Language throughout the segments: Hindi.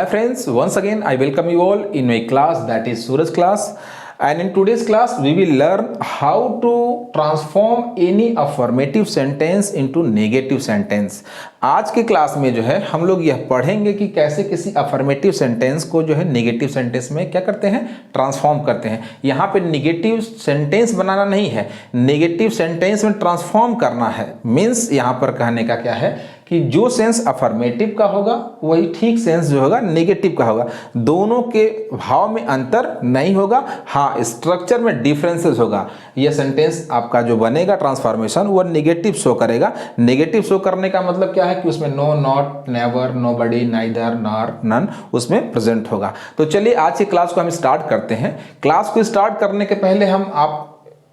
friends, once again I welcome you all in my class, that is Suraj class. And in today's class we will learn how to transform any affirmative sentence into negative sentence. आज के क्लास में जो है हम लोग यह पढ़ेंगे कि कैसे किसी अफर्मेटिव सेंटेंस को जो है नेगेटिव सेंटेंस में क्या करते हैं, ट्रांसफॉर्म करते हैं. यहाँ पे नेगेटिव सेंटेंस बनाना नहीं है, नेगेटिव सेंटेंस में ट्रांसफॉर्म करना है. मीन्स यहाँ पर कहने का क्या है कि जो सेंस अफर्मेटिव का होगा वही ठीक सेंस जो होगा नेगेटिव का होगा. दोनों के भाव में अंतर नहीं होगा, हाँ स्ट्रक्चर में डिफरेंसेस होगा. यह सेंटेंस आपका जो बनेगा ट्रांसफॉर्मेशन वो नेगेटिव शो करेगा. नेगेटिव शो करने का मतलब क्या है कि उसमें no, not, never, nobody, neither, nor, none उसमें प्रेजेंट होगा. तो चलिए आज की क्लास को हम स्टार्ट करते हैं. क्लास को स्टार्ट करने के पहले हम आप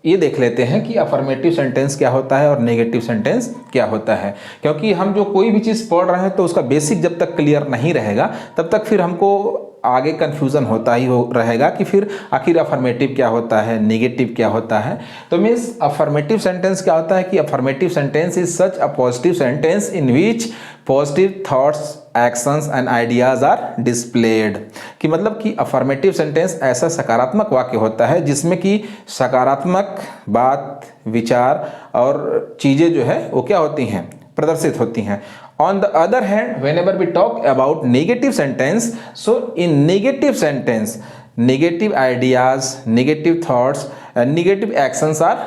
ये देख लेते हैं कि अफर्मेटिव सेंटेंस क्या होता है और नेगेटिव सेंटेंस क्या होता है. क्योंकि हम जो कोई भी चीज़ पढ़ रहे हैं तो उसका बेसिक जब तक क्लियर नहीं रहेगा तब तक फिर हमको आगे कन्फ्यूज़न होता ही रहेगा कि फिर आखिर अफर्मेटिव क्या होता है, नेगेटिव क्या होता है. तो मीन्स अफर्मेटिव सेंटेंस क्या होता है कि affirmative sentence is such a positive sentence in which positive thoughts, actions and ideas are displayed. कि मतलब कि अफर्मेटिव सेंटेंस ऐसा सकारात्मक वाक्य होता है जिसमें कि सकारात्मक बात, विचार और चीज़ें जो है वो क्या होती हैं, प्रदर्शित होती हैं. On the other hand, whenever we talk about negative sentence, so in negative sentence, negative ideas, negative thoughts, and negative actions are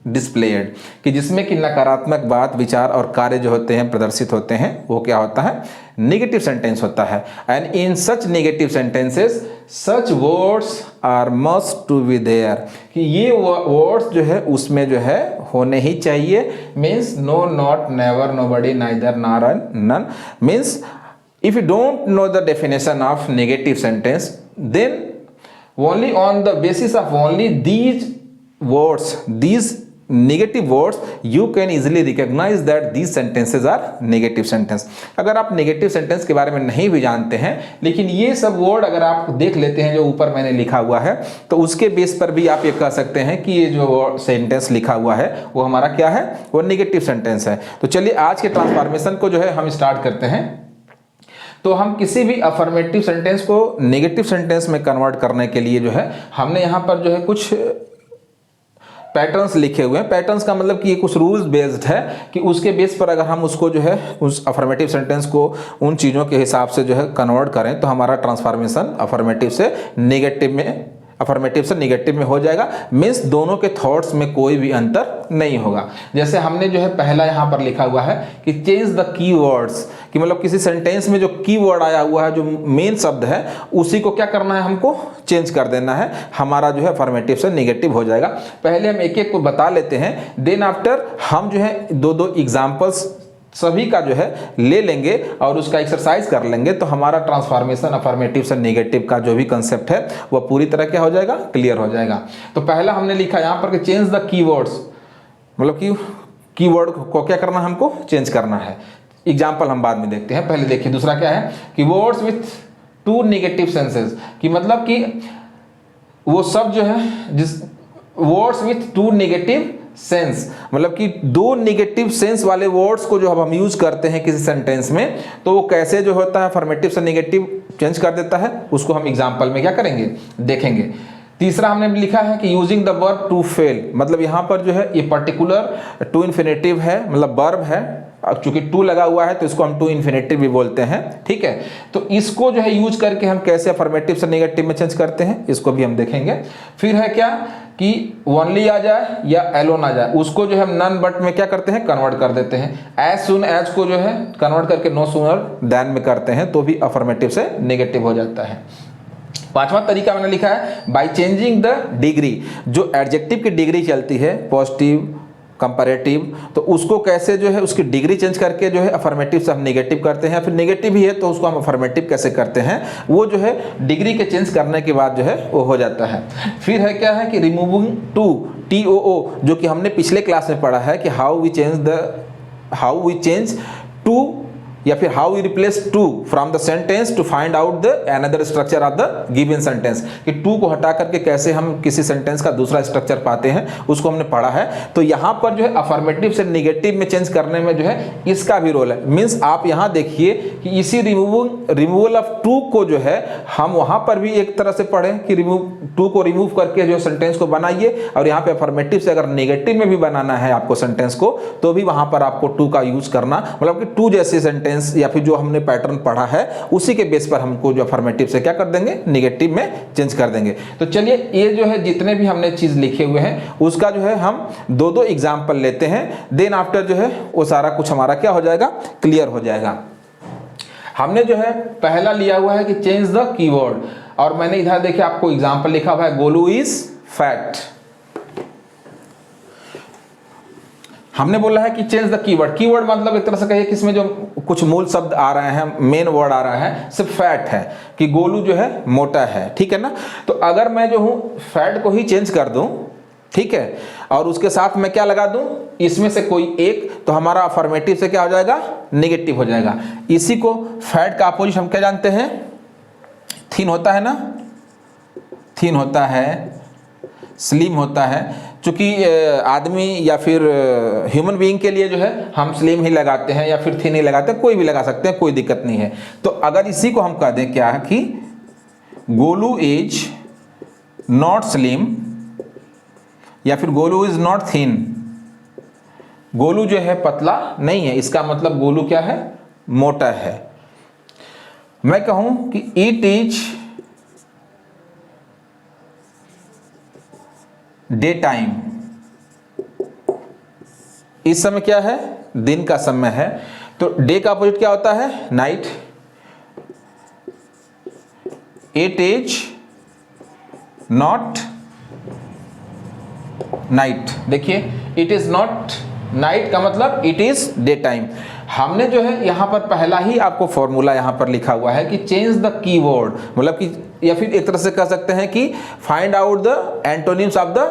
displayed. कि जिसमें कि नकारात्मक बात, विचार और कार्य जो होते हैं प्रदर्शित होते हैं वो क्या होता है, नेगेटिव सेंटेंस होता है. And in such negative sentences such words are must to be there. कि ये वर्ड्स जो है उसमें जो है होने ही चाहिए. Means no, not, never, nobody, neither, nor, none. Means if you don't know the definition of negative sentence then only on the basis of only these words, these negative words, you can easily recognize that these sentences are negative sentence. अगर आप नेगेटिव सेंटेंस के बारे में नहीं भी जानते हैं लेकिन ये सब वर्ड अगर आप देख लेते हैं जो ऊपर मैंने लिखा हुआ है तो उसके बेस पर भी आप ये कह सकते हैं कि ये जो सेंटेंस लिखा हुआ है वो हमारा क्या है, वो नेगेटिव सेंटेंस है. तो चलिए आज के ट्रांसफॉर्मेशन को जो है हम स्टार्ट करते हैं. तो हम किसी भी अफर्मेटिव सेंटेंस को नेगेटिव सेंटेंस में कन्वर्ट करने के लिए जो है हमने यहाँ पर जो है कुछ पैटर्न्स लिखे हुए हैं. पैटर्न्स का मतलब कि ये कुछ रूल्स बेस्ड है कि उसके बेस पर अगर हम उसको जो है उस अफर्मेटिव सेंटेंस को उन चीज़ों के हिसाब से जो है कन्वर्ट करें तो हमारा ट्रांसफॉर्मेशन अफर्मेटिव से नेगेटिव में, अफर्मेटिव से नेगेटिव में हो जाएगा. मीन्स दोनों के थॉट्स में कोई भी अंतर नहीं होगा. जैसे हमने जो है पहला यहाँ पर लिखा हुआ है कि चेंज द की वर्ड्स. कि मतलब किसी सेंटेंस में जो की वर्ड आया हुआ है, जो मेन शब्द है, उसी को क्या करना है, हमको चेंज कर देना है. हमारा जो है अफर्मेटिव से नेगेटिव हो जाएगा. पहले हम एक एक को बता लेते हैं, देन आफ्टर हम जो है दो दो एग्जाम्पल्स सभी का जो है ले लेंगे और उसका एक्सरसाइज कर लेंगे. तो हमारा ट्रांसफॉर्मेशन अफर्मेटिव से नेगेटिव का जो भी कंसेप्ट है वह पूरी तरह क्या हो जाएगा, क्लियर हो जाएगा. तो पहला हमने लिखा यहाँ पर कि चेंज द कीवर्ड्स. मतलब कि कीवर्ड को क्या करना है, हमको चेंज करना है. एग्जाम्पल हम बाद में देखते हैं. पहले देखिए दूसरा क्या है कि words with to negative senses. कि मतलब कि वो सब जो है जिस words with to negative sense, मतलब कि दो नेगेटिव सेंस वाले वर्ड्स को जो अब हम यूज करते हैं किसी सेंटेंस में तो वो कैसे जो होता है अफर्मेटिव से नेगेटिव चेंज कर देता है, उसको हम एग्जांपल में क्या करेंगे, देखेंगे. तीसरा हमने लिखा है कि using the verb to fail. मतलब यहाँ पर जो है ये पर्टिकुलर टू इन्फिनेटिव है, मतलब वर्ब है. अब चूंकि टू लगा हुआ है तो इसको हम टू इन्फिनेटिव भी बोलते हैं. ठीक है, तो इसको जो है यूज करके हम कैसे अफर्मेटिव से नेगेटिव में चेंज करते हैं इसको भी हम देखेंगे. फिर है क्या कि ओनली आ जाए या एलोन आ जाए, उसको जो है हम नन बट में क्या करते हैं, कन्वर्ट कर देते हैं. एज सुन एज को जो है कन्वर्ट करके नो सूनर देन में करते हैं तो भी अफर्मेटिव से नेगेटिव हो जाता है. पांचवा तरीका मैंने लिखा है बाय चेंजिंग द डिग्री. जो एडजेक्टिव की डिग्री चलती है, पॉजिटिव, कंपैरेटिव, तो उसको कैसे जो है उसकी डिग्री चेंज करके जो है अफर्मेटिव से हम नेगेटिव करते हैं. फिर नेगेटिव ही है तो उसको हम अफर्मेटिव कैसे करते हैं, वो जो है डिग्री के चेंज करने के बाद जो है वो हो जाता है. फिर है क्या है कि रिमूविंग टू, TOO, जो कि हमने पिछले क्लास में पढ़ा है कि हाउ वी चेंज टू या फिर how you replace to from the sentence to find out the another structure of the given sentence, कि टू को हटा करके कैसे हम किसी सेंटेंस का दूसरा स्ट्रक्चर पाते हैं, उसको हमने पढ़ा है। तो यहाँ पर जो है अफर्मेटिव से निगेटिव में चेंज करने में जो है इसका भी रोल है। मीन्स आप यहाँ देखिए कि इसी रिमूवल ऑफ टू को जो है हम वहाँ पर भी एक तरह से पढ़ें कि टू को रिमूव करके जो सेंटेंस को बनाइए, और यहाँ पे अफर्मेटिव से अगर नेगेटिव में भी बनाना है आपको सेंटेंस को, तो भी वहाँ पर आपको टू का यूज करना, मतलब कि टू जैसे सेंटेंस या फिर जो हमने पैटर्न पढ़ा है उसी के बेस पर हमको जो अफर्मेटिव से क्या कर देंगे, नेगेटिव में चेंज कर देंगे। तो चलिए ये जो है जितने भी हमने चीज लिखे हुए हैं उसका जो है हम दो दो एग्जाम्पल लेते हैं, देन आफ्टर जो है वो सारा कुछ हमारा क्या हो जाएगा, क्लियर हो जाएगा। हमने जो है पहला लिया हुआ है कि चेंज द कीवर्ड, और मैंने इधर देखिए आपको एग्जांपल लिखा हुआ है गोलू इज फैट। हमने बोला है कि चेंज द कीवर्ड, कीवर्ड मतलब एक तरह से कहिए कि इसमें जो कुछ मूल शब्द आ रहे हैं, मेन वर्ड आ रहा है, सिर्फ फैट है कि गोलू जो है मोटा है, ठीक है ना। तो अगर मैं जो हूं फैट को ही चेंज कर दूं, ठीक है, और उसके साथ मैं क्या लगा दूं, इसमें से कोई एक, तो हमारा अफर्मेटिव से क्या हो जाएगा, नेगेटिव हो जाएगा। इसी को फैट का अपोजिट हम क्या जानते हैं, थिन होता है ना, थिन होता है, स्लिम होता है। चूंकि आदमी या फिर ह्यूमन बीइंग के लिए जो है हम स्लिम ही लगाते हैं या फिर थिन ही लगाते हैं, कोई भी लगा सकते हैं, कोई दिक्कत नहीं है। तो अगर इसी को हम कह दें क्या कि गोलू इज नॉट स्लिम या फिर Golu is not thin, Golu जो है पतला नहीं है, इसका मतलब गोलू क्या है, मोटा है। मैं कहूं कि इट इज डे टाइम, इस समय क्या है, दिन का समय है। तो डे का अपोजिट क्या होता है, night. It is not night, देखिए इट इज नॉट नाइट का मतलब इट इज डे टाइम। हमने जो है यहां पर पहला ही आपको फॉर्मूला यहां पर लिखा हुआ है कि चेंज द कीवर्ड, मतलब कि या फिर एक तरह से कह सकते हैं कि find out the antonyms of the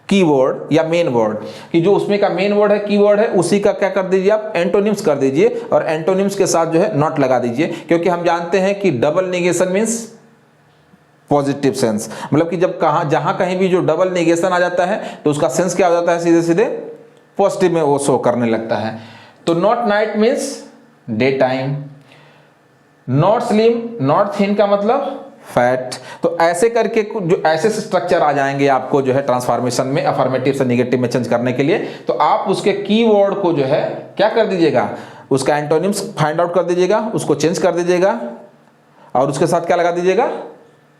keyword या मेन वर्ड, कि जो उसमें का मेन वर्ड है, कीवर्ड है, उसी का क्या कर दीजिए आप, एंटोनिम्स कर दीजिए, और एंटोनिम्स के साथ जो है नॉट लगा दीजिए, क्योंकि हम जानते हैं कि double negation means positive sense, मतलब कि जब जहां कहीं भी जो डबल नेगेशन आ जाता है तो उसका सेंस क्या हो जाता है, सीधे सीधे पॉजिटिव में वो शो करने लगता है। तो not night means day time, not slim, not thin का मतलब फैट। तो ऐसे करके जो ऐसे स्ट्रक्चर आ जाएंगे आपको जो है ट्रांसफॉर्मेशन में, अफर्मेटिव से नेगेटिव में चेंज करने के लिए, तो आप उसके कीवर्ड को जो है क्या कर दीजिएगा, उसका एंटोनिम्स फाइंड आउट कर दीजिएगा, उसको चेंज कर दीजिएगा, और उसके साथ क्या लगा दीजिएगा,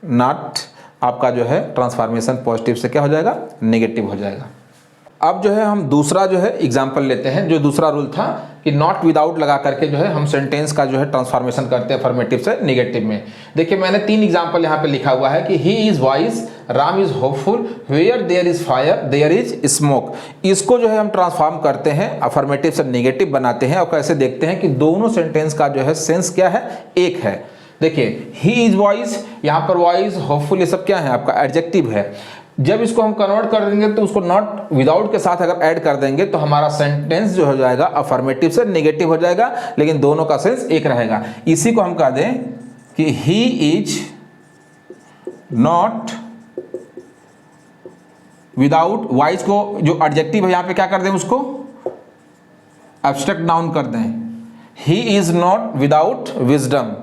नॉट। आपका जो है ट्रांसफॉर्मेशन पॉजिटिव से क्या हो जाएगा, नेगेटिव हो जाएगा। अब जो है हम दूसरा जो है एग्जाम्पल लेते हैं, जो दूसरा रूल था कि नॉट विदाउट लगा करके जो है हम सेंटेंस का जो है ट्रांसफॉर्मेशन करते हैं अफर्मेटिव से नेगेटिव में। देखिए मैंने 3 एग्जाम्पल यहाँ पे लिखा हुआ है कि he is wise, Ram is hopeful, where there is fire there is smoke. इसको जो है हम ट्रांसफॉर्म करते हैं, अफर्मेटिव से नेगेटिव बनाते हैं, और कैसे देखते हैं कि दोनों सेंटेंस का जो है सेंस क्या है, एक है। देखिए ही इज वॉइस, यहाँ पर वॉइस, होपफुल, ये सब क्या है, आपका एडजेक्टिव है। जब इसको हम कन्वर्ट कर देंगे तो उसको नॉट विदाउट के साथ अगर ऐड कर देंगे तो हमारा सेंटेंस जो हो जाएगा अफर्मेटिव से नेगेटिव हो जाएगा, लेकिन दोनों का सेंस एक रहेगा। इसी को हम कह दें कि he is not without, voice को जो एडजेक्टिव है यहाँ पे क्या कर दें, उसको एब्स्ट्रैक्ट नाउन कर दें। He is not without wisdom,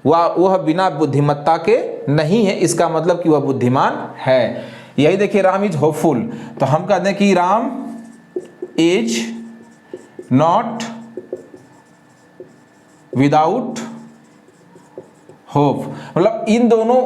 वह बिना बुद्धिमत्ता के नहीं है, इसका मतलब कि वह बुद्धिमान है। यही देखिए राम इज होपफुल, तो हम कहते हैं कि Ram is not without hope. मतलब इन दोनों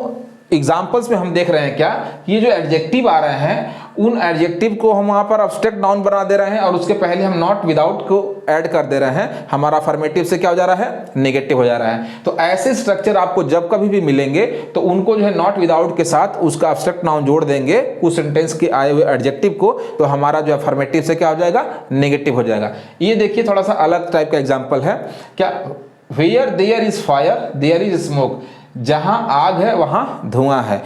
एग्जाम्पल्स में हम देख रहे हैं क्या, ये जो एडजेक्टिव आ रहे हैं उन एडजेक्टिव को हम वहां पर एब्स्ट्रैक्ट नाउन बना दे रहे हैं, और उसके पहले हम नॉट विदाउट को ऐड कर दे रहे हैं, हमारा अफर्मेटिव से क्या हो जा रहा है, नेगेटिव हो जा रहा है। तो ऐसे स्ट्रक्चर आपको जब कभी भी मिलेंगे तो उनको जो है नॉट विदाउट के साथ उसका एब्स्ट्रैक्ट नाउन जोड़ देंगे उस सेंटेंस के आए हुए एडजेक्टिव को, तो हमारा जो अफर्मेटिव से क्या हो जाएगा, नेगेटिव हो जाएगा। ये देखिए थोड़ा सा अलग टाइप का एग्जाम्पल है क्या, where there is fire there is smoke, जहां आग है वहां धुआं है।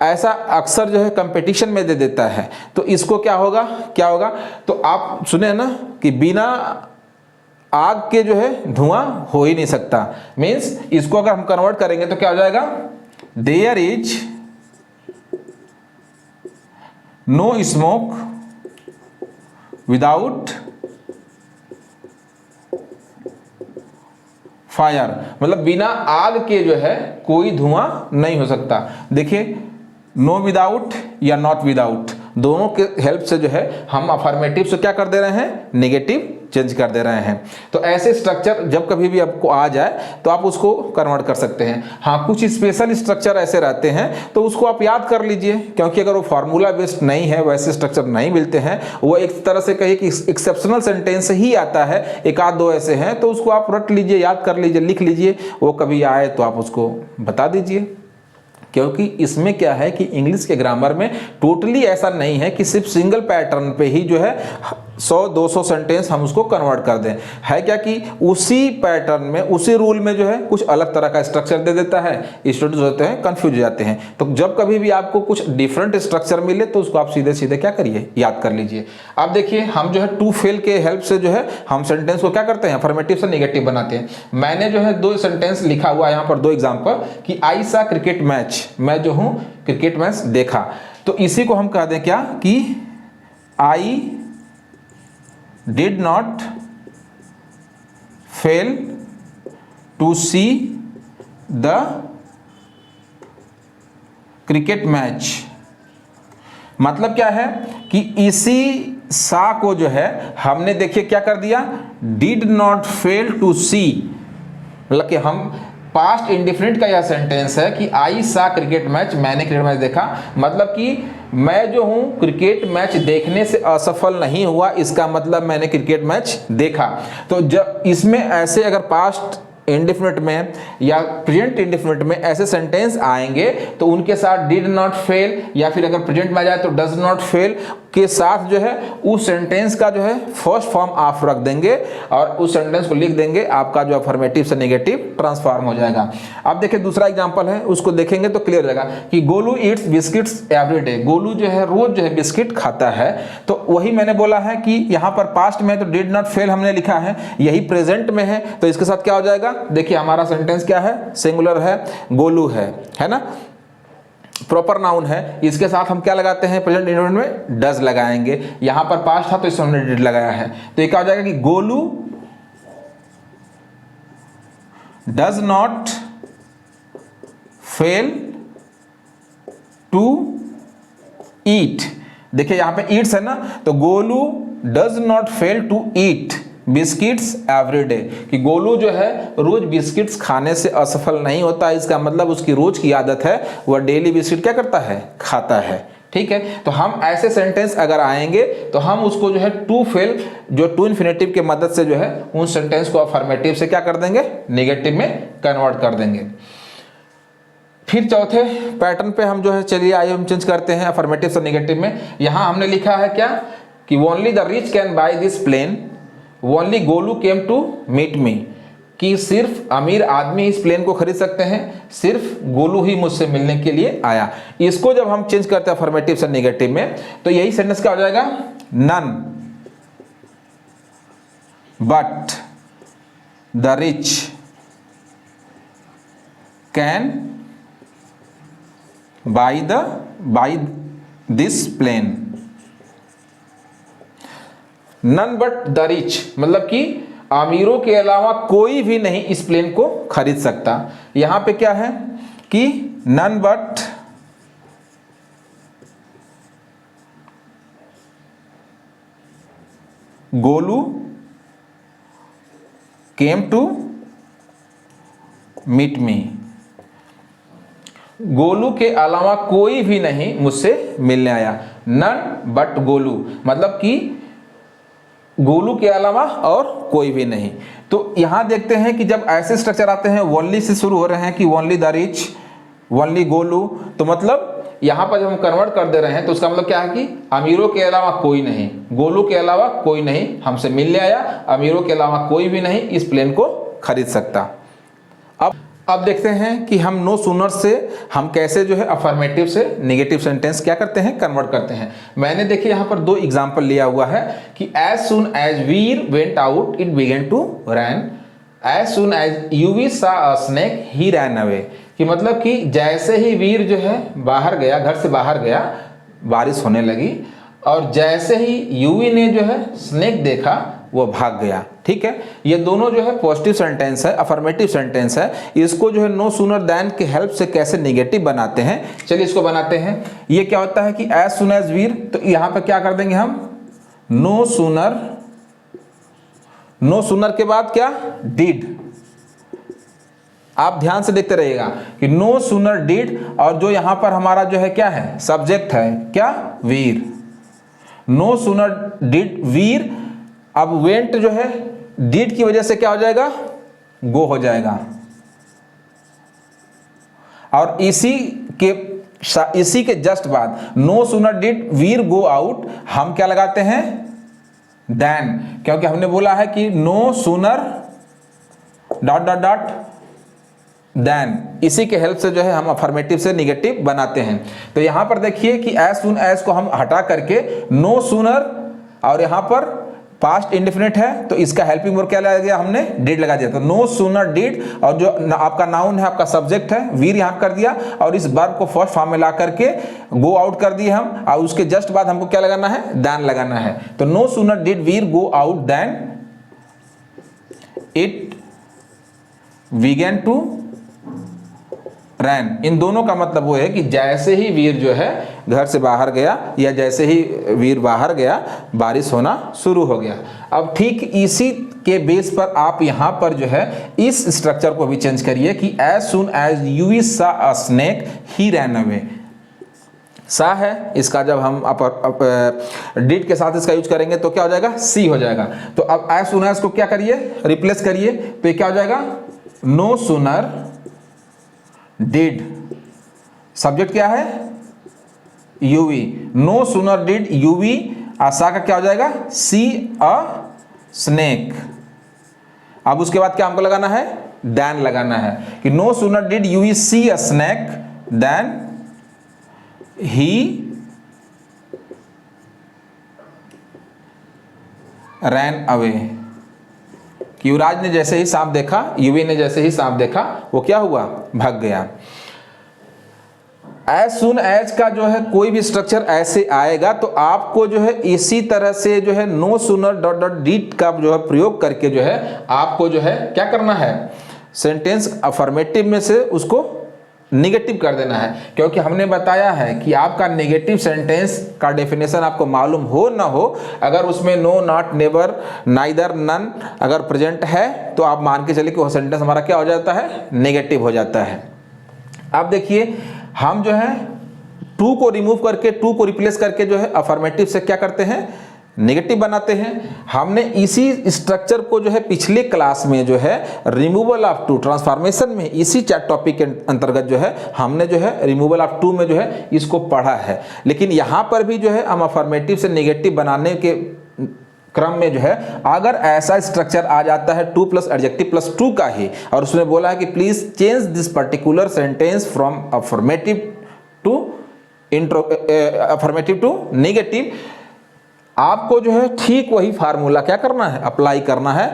ऐसा अक्सर जो है कंपटीशन में दे देता है, तो इसको क्या होगा, तो आप सुने ना कि बिना आग के जो है धुआं हो ही नहीं सकता। मीन्स इसको अगर हम कन्वर्ट करेंगे तो क्या हो जाएगा, there is no smoke without fire, मतलब बिना आग के जो है कोई धुआं नहीं हो सकता। देखिए नो विदाउट या नॉट विदाउट दोनों के हेल्प से जो है हम अफर्मेटिव से क्या कर दे रहे हैं, नेगेटिव चेंज कर दे रहे हैं। तो ऐसे स्ट्रक्चर जब कभी भी आपको आ जाए तो आप उसको कन्वर्ट कर सकते हैं। हाँ, कुछ स्पेशल स्ट्रक्चर ऐसे रहते हैं तो उसको आप याद कर लीजिए, क्योंकि अगर वो फार्मूला बेस्ड नहीं है, वैसे स्ट्रक्चर नहीं मिलते हैं, वो एक तरह से कहिए कि एक्सेप्शनल सेंटेंस ही आता है, एक आध दो ऐसे हैं, तो उसको आप रट लीजिए, याद कर लीजिए, लिख लीजिए, वो कभी आए तो आप उसको बता दीजिए। क्योंकि इसमें क्या है कि इंग्लिश के ग्रामर में टोटली ऐसा नहीं है कि सिर्फ सिंगल पैटर्न पे ही जो है 100-200 सेंटेंस हम उसको कन्वर्ट कर दें। है क्या कि उसी पैटर्न में, उसी रूल में जो है कुछ अलग तरह का स्ट्रक्चर दे देता है, स्टूडेंट्स होते हैं कंफ्यूज हो जाते हैं। तो जब कभी भी आपको कुछ डिफरेंट स्ट्रक्चर मिले तो उसको आप सीधे सीधे क्या करिए, याद कर लीजिए। अब देखिए हम जो है टू फेल के हेल्प से जो है हम सेंटेंस को क्या करते हैं, अफर्मेटिव से नेगेटिव बनाते हैं। मैंने जो है 2 सेंटेंस लिखा हुआ है यहाँ पर, 2 एग्जाम्पल कि आई सा क्रिकेट मैच, मैं जो हूँ क्रिकेट मैच देखा। तो इसी को हम कह दें क्या कि आई did not fail to see the cricket match। मतलब क्या है कि इसी सा को जो है हमने देखिए क्या कर दिया, did not fail to see, मतलब कि हम पास्ट इंडिफिनिट का यह सेंटेंस है कि आई सा क्रिकेट मैच, मैंने क्रिकेट मैच देखा, मतलब कि मैं जो हूं क्रिकेट मैच देखने से असफल नहीं हुआ, इसका मतलब मैंने क्रिकेट मैच देखा। तो जब इसमें ऐसे अगर पास्ट इंडिफिनिट में या प्रेजेंट इंडिफिनिट में ऐसे सेंटेंस आएंगे तो उनके साथ डिड नॉट फेल, या फिर अगर प्रेजेंट में आ जाए तो डज नॉट फेल के साथ जो है उस सेंटेंस का जो है फर्स्ट फॉर्म आप रख देंगे और उस सेंटेंस को लिख देंगे, आपका जो अफर्मेटिव से नेगेटिव ट्रांसफॉर्म हो जाएगा। अब देखिए दूसरा एग्जांपल है, उसको देखेंगे तो क्लियर हो जाएगा कि Golu Yeats biscuits every day. Golu जो है रोज जो है बिस्किट खाता है। तो वही मैंने बोला है कि यहाँ पर पास्ट में तो डिड नॉट फेल हमने लिखा है, यही प्रेजेंट में है, तो इसके साथ क्या हो जाएगा, देखिए हमारा सेंटेंस क्या है, सिंगुलर है, गोलू है ना, प्रॉपर नाउन है, इसके साथ हम क्या लगाते हैं, प्रेजेंट इंडिफिनिट में डज लगाएंगे। यहां पर पास्ट था तो इसमें हमने डिड लगाया है, तो ये क्या हो जाएगा कि Golu does not fail to eat. देखिए यहां पे ईट्स है ना, तो Golu does not fail to eat biscuits every day, कि गोलू जो है रोज बिस्किट्स खाने से असफल नहीं होता, इसका मतलब उसकी रोज की आदत है, वह डेली बिस्किट क्या करता है, खाता है। ठीक है, तो हम ऐसे सेंटेंस अगर आएंगे तो हम उसको जो है टू फेल, जो टू इन्फिनेटिव के मदद से जो है उन सेंटेंस को अफर्मेटिव से क्या कर देंगे, नेगेटिव में कन्वर्ट कर देंगे। फिर चौथे पैटर्न पे हम जो है, चलिए आइए हम चेंज करते हैं अफर्मेटिव से नेगेटिव में। यहां हमने लिखा है क्या कि only the rich can buy this plane, only Golu came to meet me, कि सिर्फ अमीर आदमी इस प्लेन को खरीद सकते हैं, सिर्फ गोलू ही मुझसे मिलने के लिए आया। इसको जब हम चेंज करते हैं अफर्मेटिव से नेगेटिव में तो यही सेंटेंस क्या हो जाएगा, none but the rich can buy this plane. None but the rich मतलब कि अमीरों के अलावा कोई भी नहीं इस प्लेन को खरीद सकता। यहां पे क्या है कि none but Golu came to meet me, Golu के अलावा कोई भी नहीं मुझसे मिलने आया। नन बट गोलू मतलब कि गोलू के अलावा और कोई भी नहीं। तो यहां देखते हैं कि जब ऐसे स्ट्रक्चर आते हैं, ओनली से शुरू हो रहे हैं कि only the rich, only Golu, तो मतलब यहां पर जब हम कन्वर्ट कर दे रहे हैं तो उसका मतलब क्या है कि अमीरों के अलावा कोई नहीं, गोलू के अलावा कोई नहीं हमसे मिलने आया, अमीरों के अलावा कोई भी नहीं इस प्लेन को खरीद सकता। अब देखते हैं कि हम नो सूनर से हम कैसे जो है अफर्मेटिव से नेगेटिव सेंटेंस क्या करते हैं, कन्वर्ट करते हैं। मैंने देखिए यहाँ पर दो एग्जांपल लिया हुआ है कि as soon as Veer went out it began to run, as soon as Yuvi saw a snake he ran away. कि मतलब कि जैसे ही वीर जो है बाहर गया, घर से बाहर गया, बारिश होने लगी, और जैसे ही यूवी ने जो है स्नेक देखा वो भाग गया। ठीक है, ये दोनों जो है पॉजिटिव सेंटेंस है, अफर्मेटिव सेंटेंस है। इसको जो है नो सूनर देन के हेल्प से कैसे नेगेटिव बनाते हैं, चलिए इसको बनाते हैं। ये क्या होता है कि एज सून एज वीर, तो यहां पे क्या कर देंगे हम, नो सूनर, नो सूनर के बाद क्या, डिड। आप ध्यान से देखते रहिएगा कि नो सूनर डिड, और जो यहां पर हमारा जो है क्या है, सब्जेक्ट है क्या, वीर। नो सूनर डिड वीर, अब वेंट जो है डिड की वजह से क्या हो जाएगा, गो हो जाएगा। और इसी के जस्ट बाद no sooner did Veer go out, हम क्या लगाते हैं, देन, क्योंकि हमने बोला है कि no sooner dot dot dot then, इसी के हेल्प से जो है हम अफर्मेटिव से नेगेटिव बनाते हैं। तो यहां पर देखिए कि एज सून एज को हम हटा करके नो सूनर, और यहां पर पास्ट इंडेफिनिट है तो इसका हेल्पिंग वर्ब क्या लगा दिया हमने, डिड लगा दिया। तो नो सूनर डिड, और जो आपका नाउन है, आपका सब्जेक्ट है वीर, यहां कर दिया, और इस वर्ब को फर्स्ट फॉर्म में ला करके गो आउट कर दिए हम, और उसके जस्ट बाद हमको क्या लगाना है, देन लगाना है। तो no sooner did Veer go out then it began to rain. इन दोनों का मतलब वो है कि जैसे ही वीर जो है घर से बाहर गया, या जैसे ही वीर बाहर गया, बारिश होना शुरू हो गया। अब ठीक इसी के बेस पर आप यहां पर जो है इस स्ट्रक्चर को भी चेंज करिए कि as soon as Yuvi saw a snake he ran away. सा है, इसका जब हम डिड के साथ इसका यूज करेंगे तो क्या हो जाएगा, सी हो जाएगा। तो अब एज सून एज को क्या करिए, रिप्लेस करिए, तो ये क्या हो जाएगा, नो सूनर डिड, सब्जेक्ट क्या है, we, no sooner did we, आशा का क्या हो जाएगा, सी अ स्नेक। अब उसके बाद क्या हमको लगाना है, देन लगाना है, कि no sooner did Yuvi see a snake then he ran away. कि युवराज ने जैसे ही सांप देखा, यूवी ने जैसे ही सांप देखा, वो क्या हुआ, भाग गया। एज सून एज का जो है कोई भी स्ट्रक्चर ऐसे आएगा तो आपको जो है इसी तरह से जो है no sooner dot dot did का जो है प्रयोग करके जो है आपको जो है क्या करना है, सेंटेंस अफर्मेटिव में से उसको निगेटिव कर देना है। क्योंकि हमने बताया है कि आपका नेगेटिव सेंटेंस का डेफिनेशन आपको मालूम हो ना हो, अगर उसमें no, not, never, neither, none अगर प्रेजेंट है तो आप मान के चलिए कि वह सेंटेंस हमारा क्या हो जाता है, नेगेटिव हो जाता है। अब देखिए हम जो है टू को रिमूव करके, टू को रिप्लेस करके जो है अफर्मेटिव से क्या करते हैं, नेगेटिव बनाते हैं। हमने इसी स्ट्रक्चर को जो है पिछले क्लास में जो है रिमूवल ऑफ टू, ट्रांसफॉर्मेशन में, इसी चैट टॉपिक के अंतर्गत जो है हमने जो है रिमूवल ऑफ टू में जो है इसको पढ़ा है। लेकिन यहाँ पर भी जो है हम अफर्मेटिव से नेगेटिव बनाने के क्रम में जो है अगर ऐसा स्ट्रक्चर आ जाता है too plus adjective plus to का ही, और उसमें बोला है कि please change this particular sentence from affirmative to affirmative to negative, आपको जो है ठीक वही फार्मूला क्या करना है, अप्लाई करना है,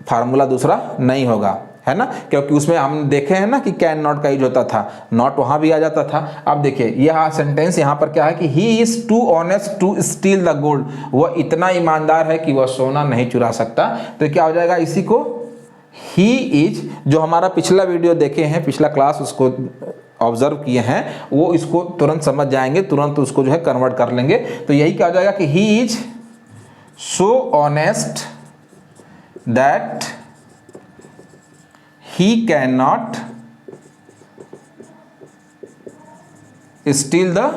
फार्मूला दूसरा नहीं होगा, है ना। क्योंकि उसमें हम देखे हैं ना कि कैन नॉट का यूज होता था, नॉट वहां भी आ जाता था। अब देखिए यह सेंटेंस यहाँ पर क्या है कि he is too honest to steal the gold, वह इतना ईमानदार है कि वह सोना नहीं चुरा सकता। तो क्या हो जाएगा, इसी को ही इज, जो हमारा पिछला वीडियो देखे हैं, पिछला क्लास उसको ऑब्जर्व किए हैं, वो इसको तुरंत समझ जाएंगे, तुरंत उसको जो है कन्वर्ट कर लेंगे। तो यही क्या हो जाएगा कि he is so honest that he cannot steal the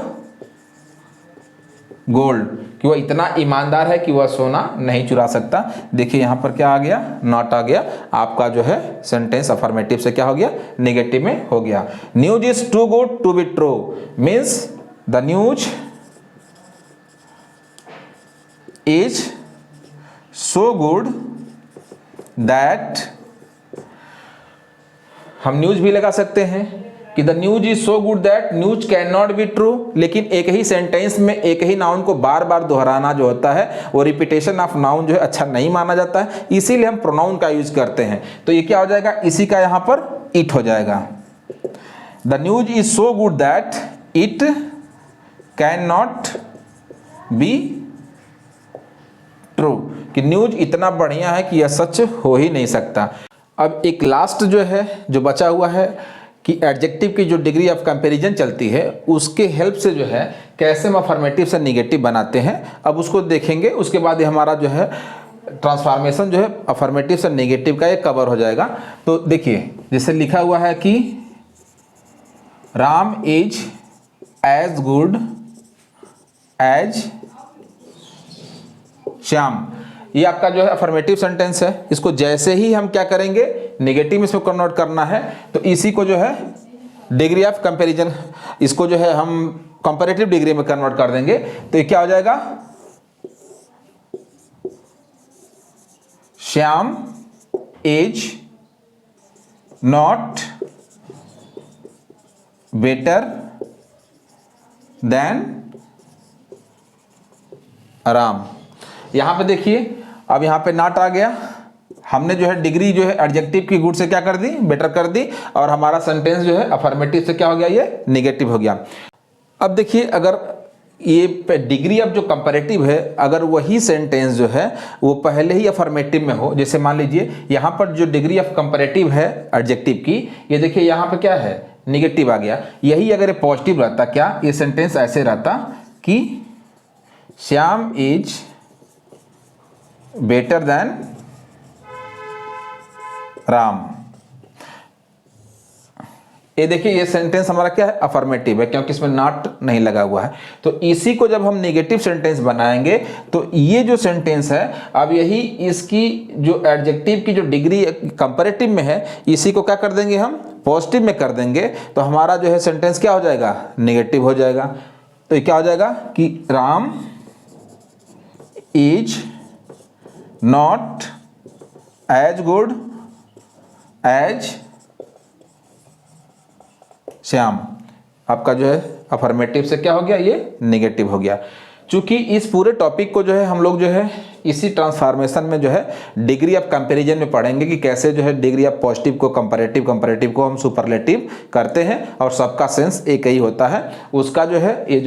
gold, कि वह इतना ईमानदार है कि वह सोना नहीं चुरा सकता। देखिए यहां पर क्या आ गया, नॉट आ गया, आपका जो है सेंटेंस अफर्मेटिव से क्या हो गया, नेगेटिव में हो गया। News is too good to be true means the news is so good that हम न्यूज भी लगा सकते हैं कि the news is so good that news can not be true, लेकिन एक ही सेंटेंस में एक ही नाउन को बार बार दोहराना जो होता है वो रिपीटेशन ऑफ नाउन जो है अच्छा नहीं माना जाता है, इसीलिए हम प्रोनाउन का यूज करते हैं। तो ये क्या हो जाएगा, इसी का यहाँ पर इट हो जाएगा। The news is so good that it can not be true, कि न्यूज इतना बढ़िया है कि यह सच हो ही नहीं सकता। अब एक लास्ट जो है जो बचा हुआ है कि एडजेक्टिव की जो डिग्री ऑफ कंपैरिजन चलती है उसके हेल्प से जो है कैसे हम अफर्मेटिव से निगेटिव बनाते हैं, अब उसको देखेंगे। उसके बाद ये हमारा जो है ट्रांसफॉर्मेशन जो है अफर्मेटिव से नेगेटिव का ये कवर हो जाएगा। तो देखिए जैसे लिखा हुआ है कि Ram is as good as Shyam, ये आपका जो है अफर्मेटिव सेंटेंस है। इसको जैसे ही हम क्या करेंगे, नेगेटिव में इसको कन्वर्ट करना है, तो इसी को जो है डिग्री ऑफ कंपैरिजन, इसको जो है हम कंपैरेटिव डिग्री में कन्वर्ट कर देंगे। तो ये क्या हो जाएगा, Shyam is not better than Ram. यहां पे देखिए अब यहाँ पे नॉट आ गया, हमने जो है डिग्री जो है एडजेक्टिव की गुड से क्या कर दी, बेटर कर दी, और हमारा सेंटेंस जो है अफर्मेटिव से क्या हो गया, ये नेगेटिव हो गया। अब देखिए अगर ये डिग्री अब जो कंपैरेटिव है, अगर वही सेंटेंस जो है वो पहले ही अफर्मेटिव में हो, जैसे मान लीजिए यहाँ पर जो डिग्री ऑफ कंपैरेटिव है एडजेक्टिव की, ये देखिए यहाँ पे क्या है, निगेटिव आ गया। यही अगर ये पॉजिटिव रहता, क्या ये सेंटेंस ऐसे रहता कि Shyam is better than Ram. ये देखिए ये सेंटेंस हमारा क्या है, अफर्मेटिव है, क्योंकि इसमें नॉट नहीं लगा हुआ है। तो इसी को जब हम नेगेटिव सेंटेंस बनाएंगे तो ये जो सेंटेंस है, अब यही इसकी जो एडजेक्टिव की जो डिग्री कंपैरेटिव में है, इसी को क्या कर देंगे, हम पॉजिटिव में कर देंगे, तो हमारा जो है सेंटेंस क्या हो जाएगा, नेगेटिव हो जाएगा। तो ये क्या हो जाएगा कि Ram is not as good as Shyam. आपका जो है अफर्मेटिव से क्या हो गया, ये नेगेटिव हो गया। चूंकि इस पूरे टॉपिक को जो है हम लोग जो है इसी ट्रांसफॉर्मेशन में जो है डिग्री ऑफ कंपैरिजन में पढ़ेंगे कि कैसे जो है डिग्री ऑफ पॉजिटिव को कंपैरेटिव, कंपैरेटिव को हम सुपरलेटिव करते हैं, और सबका सेंस एक ही होता है। उसका जो है ये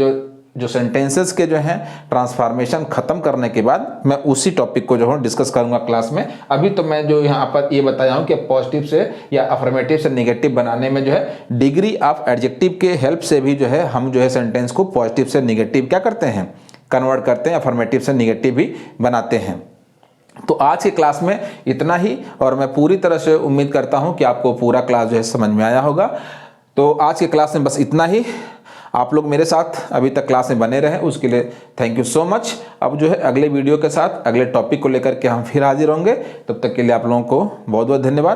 जो सेंटेंसेस के जो हैं ट्रांसफॉर्मेशन खत्म करने के बाद मैं उसी टॉपिक को जो है डिस्कस करूंगा क्लास में। अभी तो मैं जो यहाँ पर ये बताया हूँ कि पॉजिटिव से या अफर्मेटिव से नेगेटिव बनाने में जो है डिग्री ऑफ एडजेक्टिव के हेल्प से भी जो है हम जो है सेंटेंस को पॉजिटिव से नेगेटिव क्या करते हैं, कन्वर्ट करते हैं, अफर्मेटिव से नेगेटिव भी बनाते हैं। तो आज की क्लास में इतना ही, और मैं पूरी तरह से उम्मीद करता हूँ कि आपको पूरा क्लास जो है समझ में आया होगा। तो आज की क्लास में बस इतना ही। आप लोग मेरे साथ अभी तक क्लास में बने रहें उसके लिए थैंक यू सो मच। अब जो है अगले वीडियो के साथ अगले टॉपिक को लेकर के हम फिर हाजिर होंगे। तब तक के लिए आप लोगों को बहुत बहुत धन्यवाद।